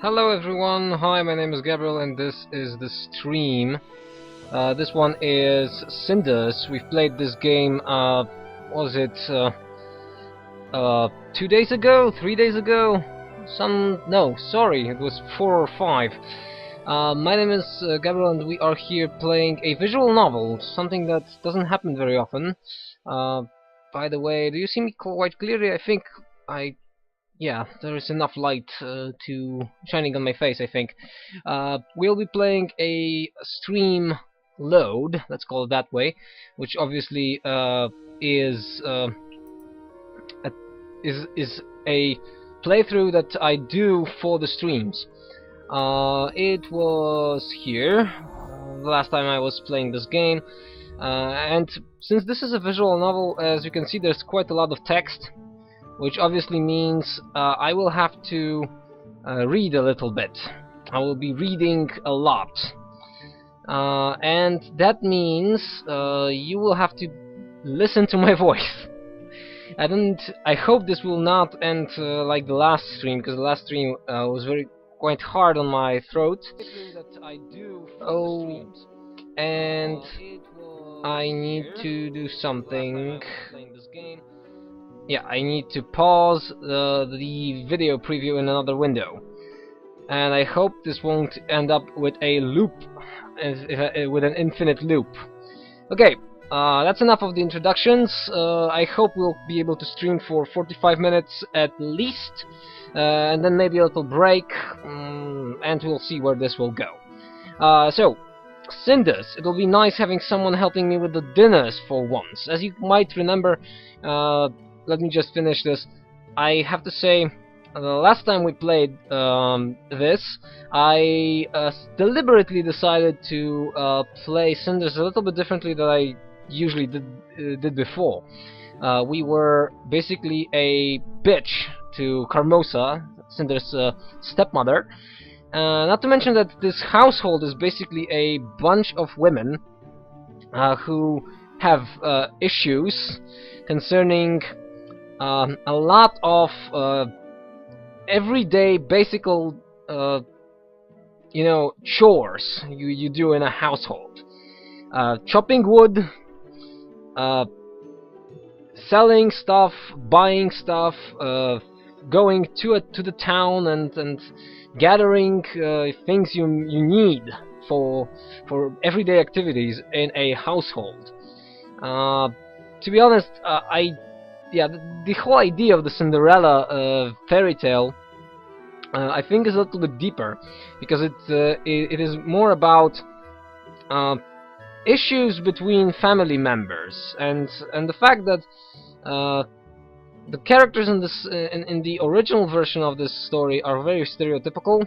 Hello everyone, hi, my name is Gabriel and this is the stream. This one is Cinders. We've played this game, was it 2 days ago? 3 days ago? No, sorry, it was 4 or 5. My name is Gabriel and we are here playing a visual novel, something that doesn't happen very often. By the way, do you see me quite clearly? I think yeah, there is enough light to shining on my face, I think. We'll be playing a stream load, let's call it that way, which obviously is a playthrough that I do for the streams. It was here the last time I was playing this game, and since this is a visual novel, as you can see, there's quite a lot of text, which obviously means I will have to read a little bit. I will be reading a lot. And that means you will have to listen to my voice. I hope this will not end like the last stream, because the last stream was quite hard on my throat. Oh, and I need to do something. Yeah, I need to pause the video preview in another window. And I hope this won't end up with a loop, with an infinite loop. Okay, that's enough of the introductions. I hope we'll be able to stream for 45 minutes at least, and then maybe a little break, and we'll see where this will go. So, Cinders, it'll be nice having someone helping me with the dinners for once. As you might remember, let me just finish this. I have to say, the last time we played this, I deliberately decided to play Cinders a little bit differently than I usually did before. We were basically a bitch to Carmosa, Cinders' stepmother. Not to mention that this household is basically a bunch of women who have issues concerning a lot of everyday basic chores you do in a household. Chopping wood, selling stuff, buying stuff, going to the town and gathering things you need for everyday activities in a household. To be honest, the whole idea of the Cinderella fairy tale, I think, is a little bit deeper, because it is more about issues between family members, and the fact that the characters in the original version of this story are very stereotypical,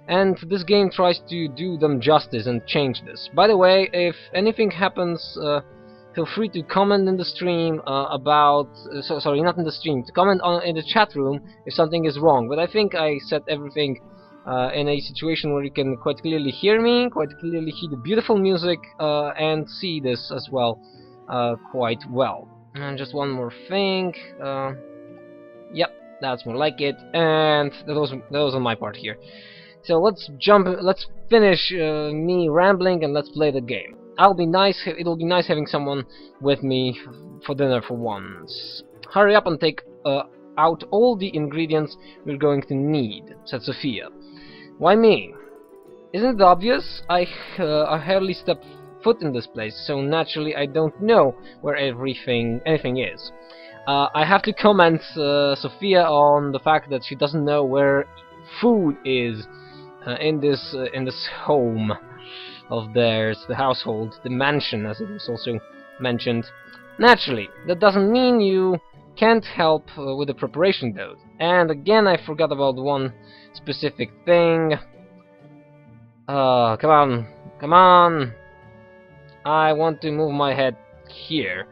and this game tries to do them justice and change this. By the way, if anything happens, feel free to comment in the stream sorry, not in the stream, to comment in the chat room if something is wrong. But I think I set everything in a situation where you can quite clearly hear me, quite clearly hear the beautiful music, and see this as well quite well. And just one more thing. Yep, that's more like it. And that was on my part here. So let's finish me rambling and let's play the game. It'll be nice having someone with me for dinner for once. Hurry up and take out all the ingredients we're going to need, said Sophia. Why me? Isn't it obvious? I hardly step foot in this place, so naturally I don't know where anything is. I have to comment Sophia on the fact that she doesn't know where food is in this home of theirs, the household, the mansion, as it was also mentioned. Naturally, that doesn't mean you can't help with the preparation though. And again, I forgot about one specific thing. Come on! I want to move my head here,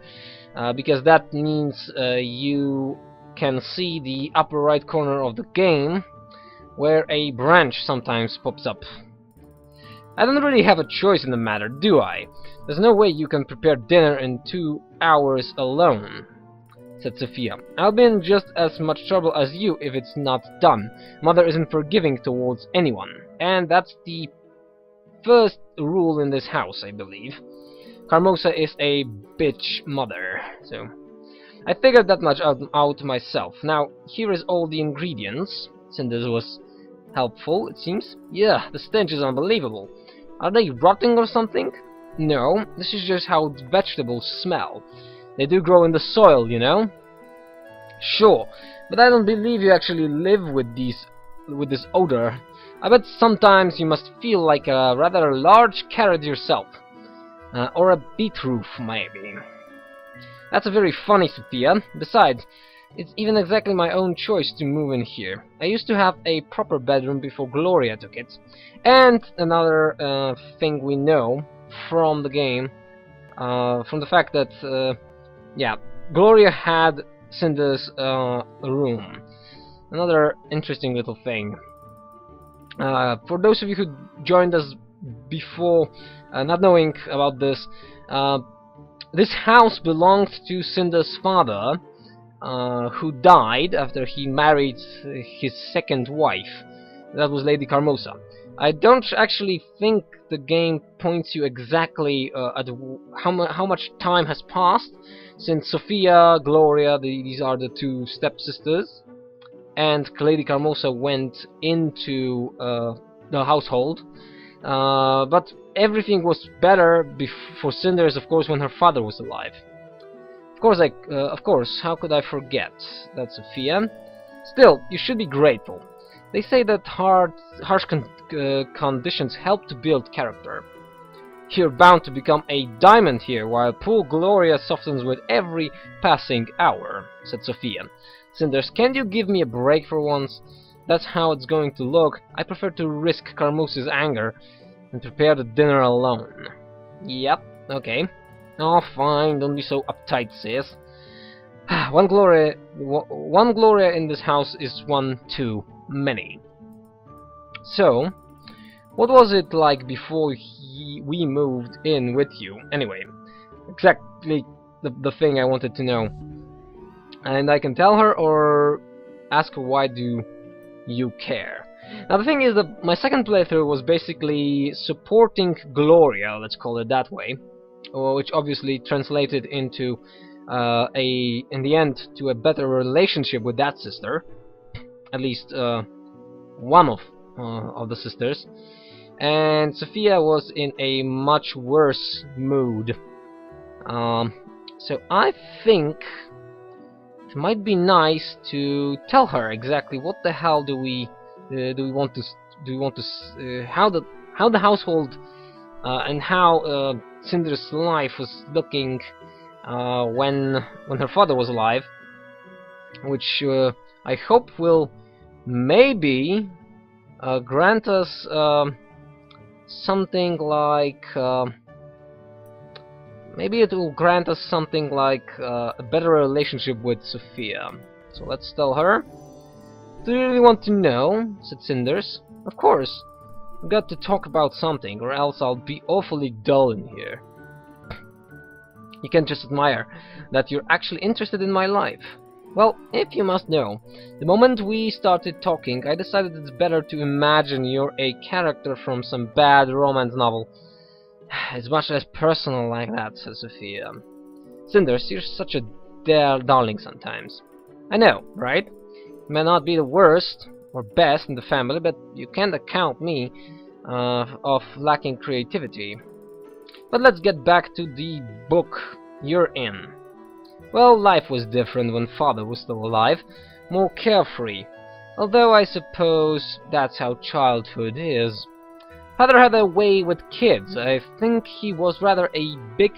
because that means you can see the upper right corner of the game, where a branch sometimes pops up. I don't really have a choice in the matter, do I? There's no way you can prepare dinner in 2 hours alone, said Sophia. "I'll be in just as much trouble as you if it's not done. Mother isn't forgiving towards anyone, and that's the first rule in this house, I believe. Carmosa is a bitch mother, so I figured that much out myself. Now, here is all the ingredients." Cinders was helpful, it seems. "Yeah, the stench is unbelievable. Are they rotting or something?" "No, this is just how vegetables smell. They do grow in the soil, you know." "Sure, but I don't believe you actually live with this odor. I bet sometimes you must feel like a rather large carrot yourself. Or a beetroot, maybe." "That's a very funny, Sophia. Besides, it's even exactly my own choice to move in here. I used to have a proper bedroom before Gloria took it. And another thing we know from the game, from the fact that, yeah, Gloria had Cinders' room. Another interesting little thing. For those of you who joined us before, not knowing about this, this house belonged to Cinders' father, who died after he married his second wife. That was Lady Carmosa. I don't actually think the game points you exactly at how much time has passed since Sophia, Gloria, these are the two stepsisters, and Lady Carmosa went into the household. But everything was better for Cinders, of course, when her father was alive. Of course, how could I forget that, Sophia? Still, you should be grateful. They say that harsh conditions help to build character. You're bound to become a diamond here, while poor Gloria softens with every passing hour," said Sophia. "Cinders, can't you give me a break for once? That's how it's going to look. I prefer to risk Carmosa's anger and prepare the dinner alone." "Yep, okay. Oh, fine, don't be so uptight, sis. One Gloria in this house is one too many." "So, what was it like before we moved in with you, anyway?" Exactly the thing I wanted to know. And I can tell her, or ask her, why do you care? Now the thing is that my second playthrough was basically supporting Gloria, let's call it that way, which obviously translated into in the end, to a better relationship with that sister, at least one of the sisters. And Sophia was in a much worse mood. So I think it might be nice to tell her exactly what the hell do we want to how the household and how Cinders' life was looking when her father was alive, which I hope will maybe grant us something like maybe it will grant us something like a better relationship with Sophia. So let's tell her. "Do you really want to know?" said Cinders. "Of course. We've got to talk about something, or else I'll be awfully dull in here. You can't just admire that you're actually interested in my life. Well, if you must know, the moment we started talking, I decided it's better to imagine you're a character from some bad romance novel. It's much less personal like that," said Sophia. "Cinders, you're such a darling sometimes. I know, right? You may not be the worst or best in the family, but you can't account me of lacking creativity. But let's get back to the book you're in. Well, life was different when father was still alive, more carefree, although I suppose that's how childhood is. Father had a way with kids. I think he was rather a big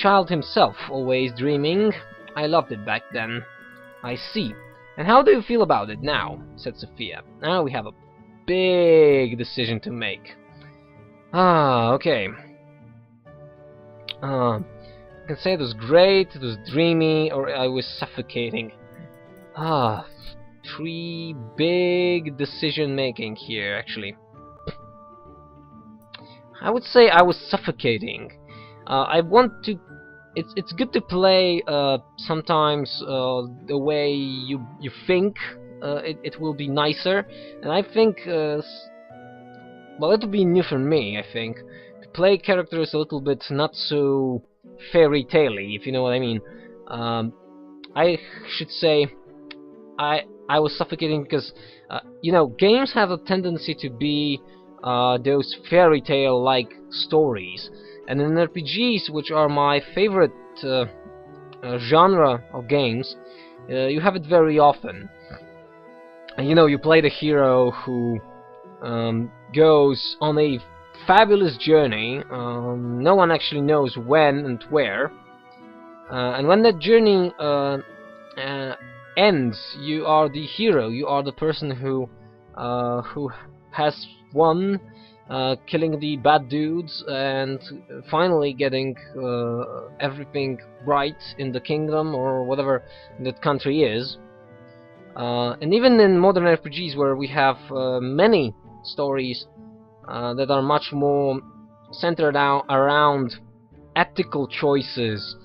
child himself, always dreaming. I loved it back then." "I see. And how do you feel about it now?" said Sophia. "Now we have a big decision to make." Okay. I can say it was great, it was dreamy, or I was suffocating. Three big decision making here, actually. I would say I was suffocating. I want to it's good to play sometimes the way you think it will be nicer, and I think well, it'll be new for me. I think to play characters a little bit not so fairy tale-y, if you know what I mean. I should say I was suffocating because you know, games have a tendency to be those fairy tale like stories, and in RPGs, which are my favorite genre of games, you have it very often. And, you know, you play the hero who goes on a fabulous journey. No one actually knows when and where, and when that journey ends, you are the hero. You are the person who has won, killing the bad dudes and finally getting everything right in the kingdom or whatever that country is. And even in modern RPGs, where we have many stories that are much more centered around ethical choices,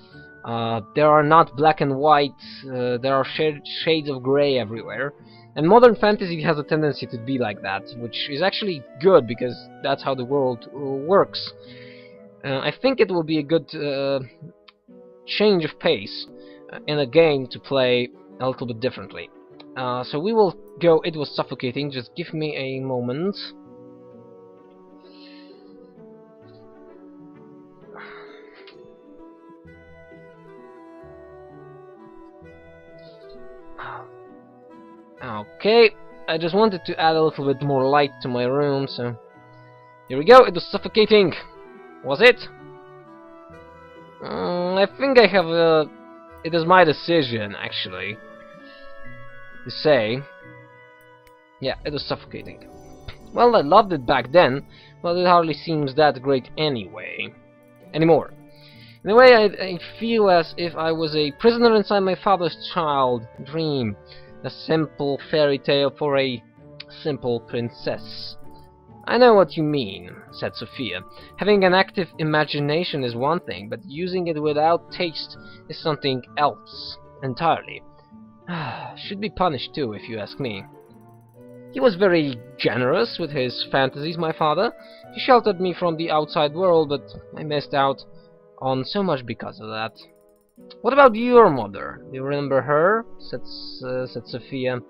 there are not black and white, there are shades of grey everywhere. And modern fantasy has a tendency to be like that, which is actually good, because that's how the world works. I think it will be a good change of pace in a game to play a little bit differently. So we will go. It was suffocating. Just give me a moment. Okay, I just wanted to add a little bit more light to my room, so here we go. It was suffocating. Was it? I think I have a... It is my decision, actually, to say. Yeah, it was suffocating. Well, I loved it back then, but it hardly seems that great anymore. In a way, I feel as if I was a prisoner inside my father's child dream. A simple fairy tale for a simple princess. I know what you mean, said Sophia. Having an active imagination is one thing, but using it without taste is something else entirely. Should be punished too, if you ask me. He was very generous with his fantasies, my father. He sheltered me from the outside world, but I missed out on so much because of that. What about your mother? Do you remember her? Said Sophia.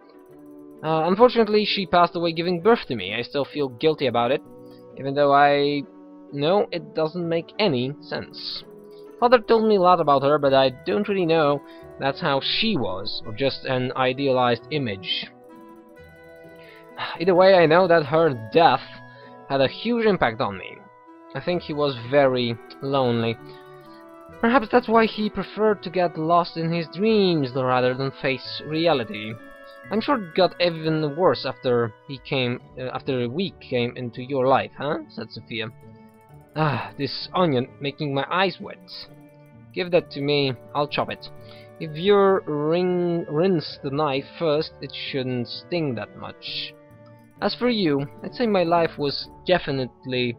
Unfortunately, she passed away giving birth to me. I still feel guilty about it, even though I know it doesn't make any sense. Father told me a lot about her, but I don't really know that's how she was, or just an idealized image. Either way, I know that her death had a huge impact on me. I think he was very lonely. Perhaps that's why he preferred to get lost in his dreams rather than face reality. I'm sure it got even worse after we came into your life, huh? Said Sophia. This onion making my eyes wet. Give that to me, I'll chop it. If you rinse the knife first, it shouldn't sting that much. As for you, I'd say my life was definitely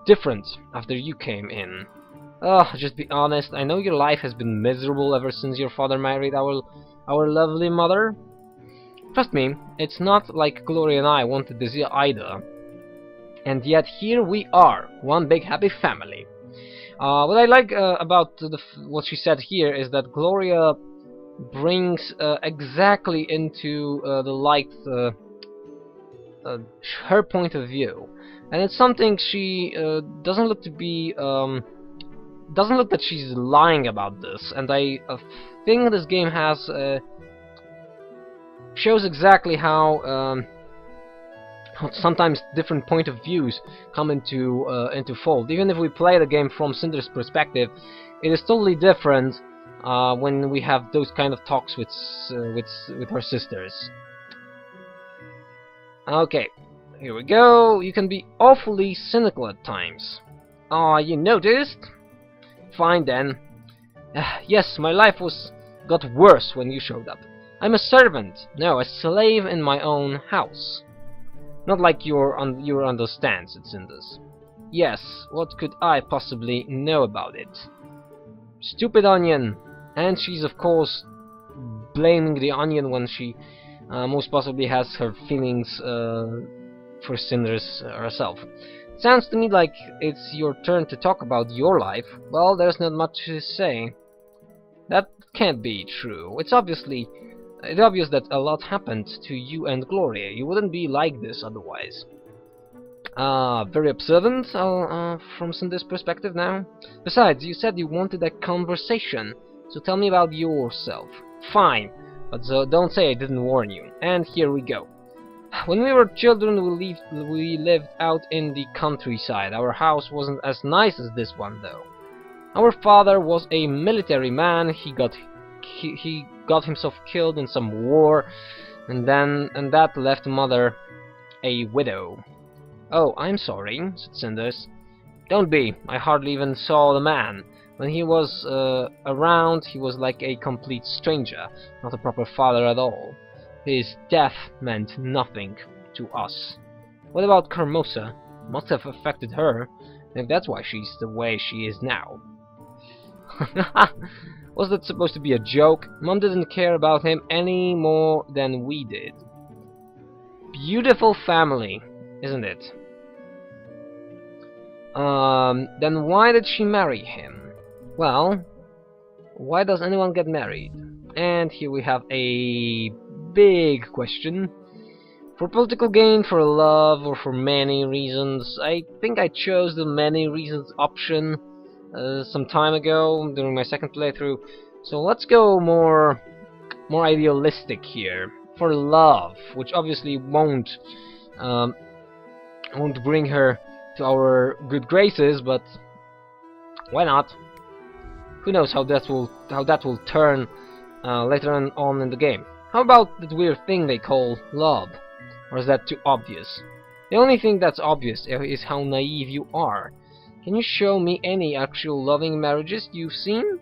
different after you came in. Just be honest, I know your life has been miserable ever since your father married our lovely mother. Trust me, it's not like Gloria and I wanted this either. And yet here we are, one big happy family. What I like about what she said here is that Gloria brings exactly into the light her point of view, and it's something she doesn't look to be doesn't look that she's lying about this, and I think this game has shows exactly how sometimes different point of views come into fold. Even if we play the game from Cinders' perspective, it is totally different when we have those kind of talks with her sisters. Okay, here we go. You can be awfully cynical at times. You noticed? Fine then. Yes, my life got worse when you showed up. I'm a servant, no, a slave in my own house. Not like you understand, said Cinders. Yes, what could I possibly know about it? Stupid onion! And she's of course blaming the onion when she most possibly has her feelings for Cinders herself. Sounds to me like it's your turn to talk about your life. Well, there's not much to say. That can't be true. It's obvious that a lot happened to you and Gloria. You wouldn't be like this otherwise. Very observant from Cinder's perspective now. Besides, you said you wanted a conversation, so tell me about yourself. Fine, but don't say I didn't warn you. And here we go. When we were children, we lived out in the countryside. Our house wasn't as nice as this one, though. Our father was a military man. He got himself killed in some war, and that left mother a widow. Oh, I'm sorry, said Cinders. Don't be. I hardly even saw the man. When he was around, he was like a complete stranger, not a proper father at all. His death meant nothing to us. What about Carmosa? Must have affected her, if that's why she's the way she is now. Was that supposed to be a joke? Mom didn't care about him any more than we did. Beautiful family, isn't it? Then why did she marry him? Well, why does anyone get married? And here we have a big question. For political gain, for love, or for many reasons? I think I chose the many reasons option some time ago during my second playthrough. So let's go more idealistic here. For love, which obviously won't bring her to our good graces, but why not? Who knows how that will turn later on in the game. How about that weird thing they call love? Or is that too obvious? The only thing that's obvious is how naive you are. Can you show me any actual loving marriages you've seen?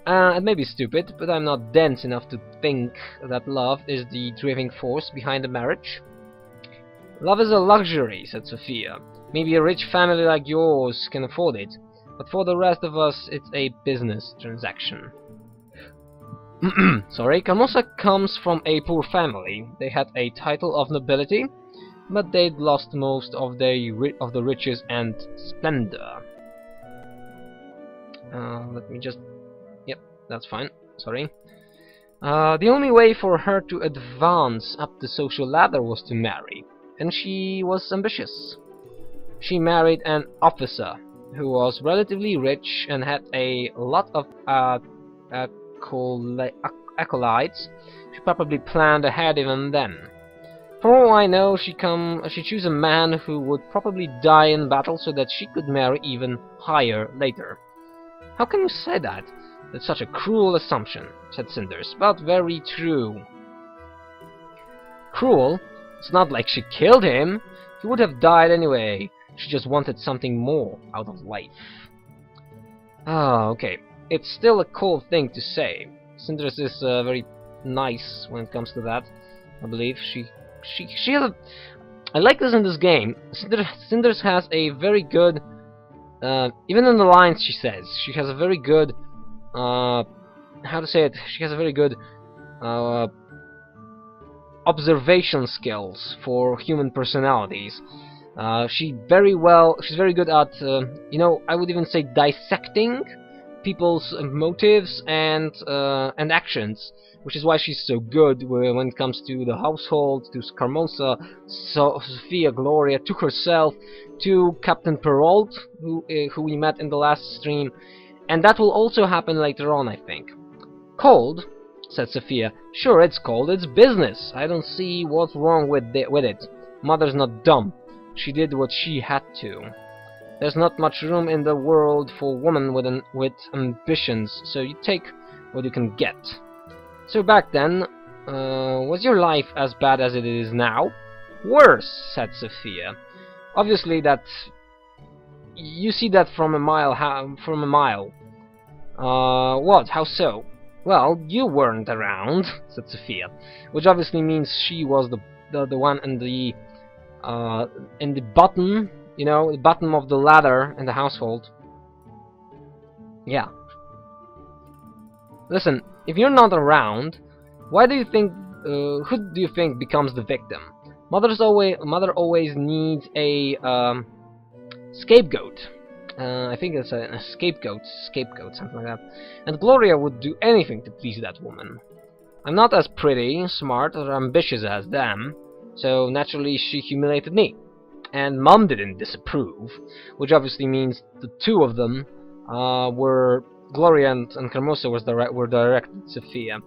It may be stupid, but I'm not dense enough to think that love is the driving force behind a marriage. Love is a luxury, said Sophia. Maybe a rich family like yours can afford it, but for the rest of us, it's a business transaction. Sorry, Carmosa comes from a poor family. They had a title of nobility, but they'd lost most of the riches and splendor. Let me just... Yep, that's fine. Sorry. The only way for her to advance up the social ladder was to marry, and she was ambitious. She married an officer who was relatively rich and had a lot of acolytes. She probably planned ahead even then. For all I know, she chose a man who would probably die in battle so that she could marry even higher later. How can you say that? That's such a cruel assumption, said Cinders, but very true. Cruel? It's not like she killed him. He would have died anyway. She just wanted something more out of life. Ah, okay. It's still a cool thing to say. Cinders is very nice when it comes to that. I believe she has a... I like this in this game. Cinders has a very good... even in the lines she says, she has a very good... how to say it? She has a very good... observation skills for human personalities. She's very good at, you know, I would even say dissecting people's motives and actions, which is why she's so good when it comes to the household, to Carmosa, Sophia, Gloria, to herself, to Captain Perrault, who we met in the last stream, and that will also happen later on, I think. Cold, said Sophia. Sure, it's cold. It's business. I don't see what's wrong with it. Mother's not dumb. She did what she had to. There's not much room in the world for women with ambitions, so you take what you can get. So back then, was your life as bad as it is now? Worse, said Sophia. Obviously, that you see that from a mile. What? How so? Well, you weren't around, said Sophia, which obviously means she was the one in the bottom, you know, the bottom of the ladder in the household. Yeah. Listen, if you're not around, why do you think, who do you think becomes the victim? Mother always needs a scapegoat. I think it's a scapegoat, something like that. And Gloria would do anything to please that woman. I'm not as pretty, smart, or ambitious as them, so naturally she humiliated me. And Mom didn't disapprove, which obviously means the two of them were Gloria and Carmosa were directed at Sophia.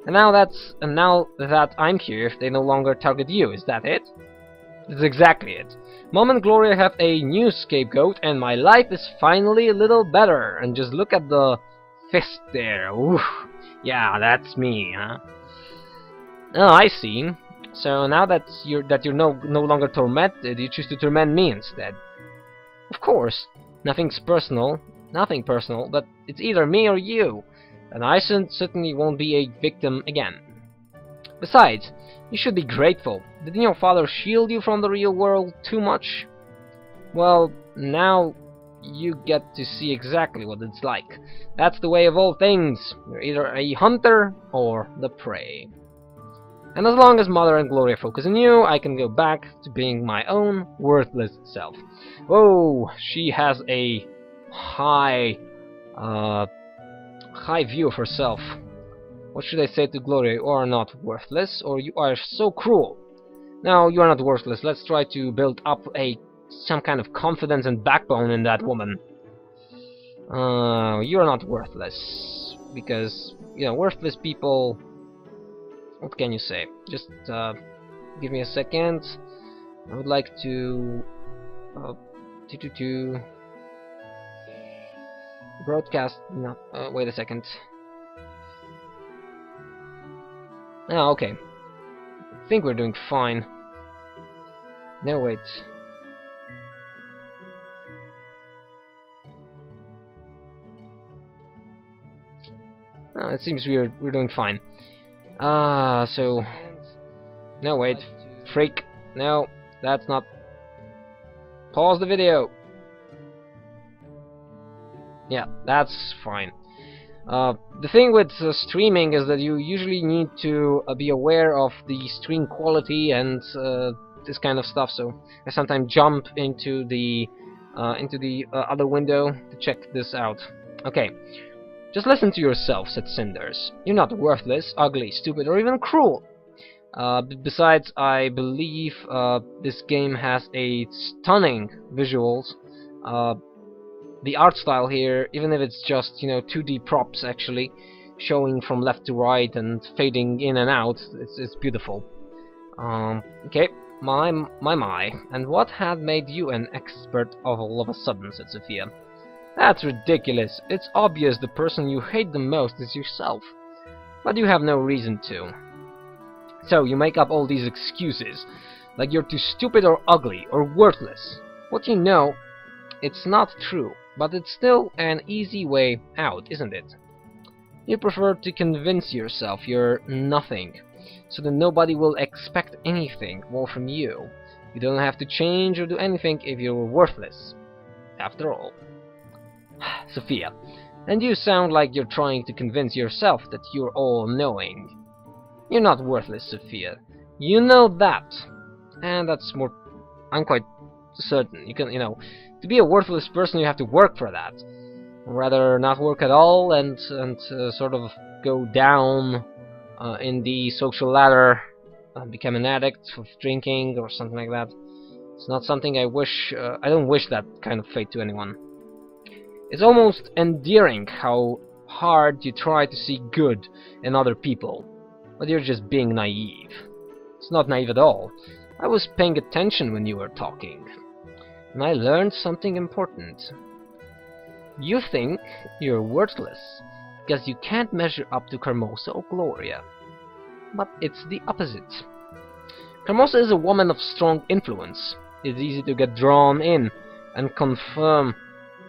And now that I'm here, they no longer target you. Is that it? That's exactly it. Mom and Gloria have a new scapegoat, and my life is finally a little better. And just look at the fist there. Oof. Yeah, that's me, huh? Oh, I see. So now that you're no longer tormented, you choose to torment me instead. Of course, nothing personal, but it's either me or you, and I certainly won't be a victim again. Besides, you should be grateful. Didn't your father shield you from the real world too much? Well, now you get to see exactly what it's like. That's the way of all things. You're either a hunter or the prey. And as long as Mother and Gloria focus on you, I can go back to being my own worthless self. Whoa, she has a high view of herself. What should I say to Gloria? You are not worthless, or you are so cruel. No, you are not worthless. Let's try to build up some kind of confidence and backbone in that woman. You are not worthless, because, you know, worthless people... What can you say? Just give me a second. I would like to broadcast. No, wait a second. Oh, okay. I think we're doing fine. No, wait. Oh, it seems we're doing fine. So... No, wait. Freak. No, that's not... Pause the video! Yeah, that's fine. The thing with streaming is that you usually need to be aware of the stream quality and this kind of stuff, so I sometimes jump into the other window to check this out. Okay. Just listen to yourself, said Cinders. You're not worthless, ugly, stupid, or even cruel. Besides, I believe this game has a stunning visuals. The art style here, even if it's just, you know, 2D props actually, showing from left to right and fading in and out, it's beautiful. Okay, my, and what had made you an expert of all of a sudden, said Sophia. That's ridiculous. It's obvious the person you hate the most is yourself. But you have no reason to. So you make up all these excuses, like you're too stupid or ugly or worthless. What you know, it's not true, but it's still an easy way out, isn't it? You prefer to convince yourself you're nothing, so that nobody will expect anything more from you. You don't have to change or do anything if you're worthless, after all. Sophia, and you sound like you're trying to convince yourself that you're all-knowing. You're not worthless, Sophia. You know that. And that's more... I'm quite certain. You can, you know, to be a worthless person you have to work for that. Or rather, not work at all and sort of go down in the social ladder, become an addict of drinking or something like that. It's not something I wish... I don't wish that kind of fate to anyone. It's almost endearing how hard you try to see good in other people, but you're just being naive. It's not naive at all. I was paying attention when you were talking, and I learned something important. You think you're worthless because you can't measure up to Carmosa or Gloria, but it's the opposite. Carmosa is a woman of strong influence. It's easy to get drawn in and conform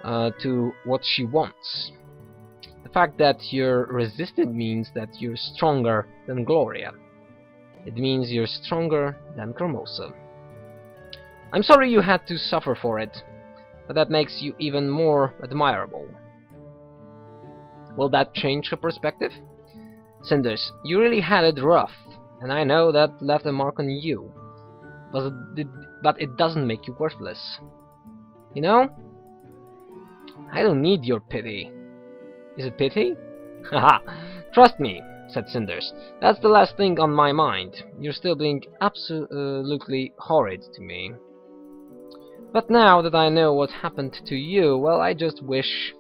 to what she wants. The fact that you're resisted means that you're stronger than Gloria. It means you're stronger than Carmosa. I'm sorry you had to suffer for it, but that makes you even more admirable. Will that change her perspective? Cinders, you really had it rough, and I know that left a mark on you. But it doesn't make you worthless. You know? I don't need your pity. Is it pity? Haha! Trust me, said Cinders. That's the last thing on my mind. You're still being absolutely horrid to me. But now that I know what happened to you, well, I just wish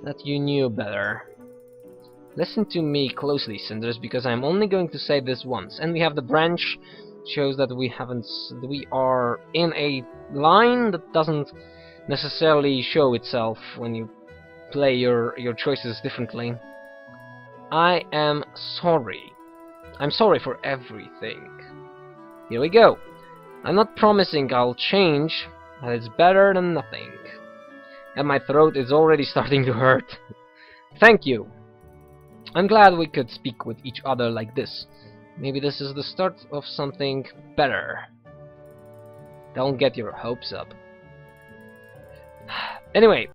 that you knew better. Listen to me closely, Cinders, because I'm only going to say this once. And we have the branch, shows that we are in a line that doesn't necessarily show itself when you play your choices differently. I am sorry. I'm sorry for everything. Here we go. I'm not promising I'll change, but it's better than nothing. And my throat is already starting to hurt. Thank you. I'm glad we could speak with each other like this. Maybe this is the start of something better. Don't get your hopes up. Anyway,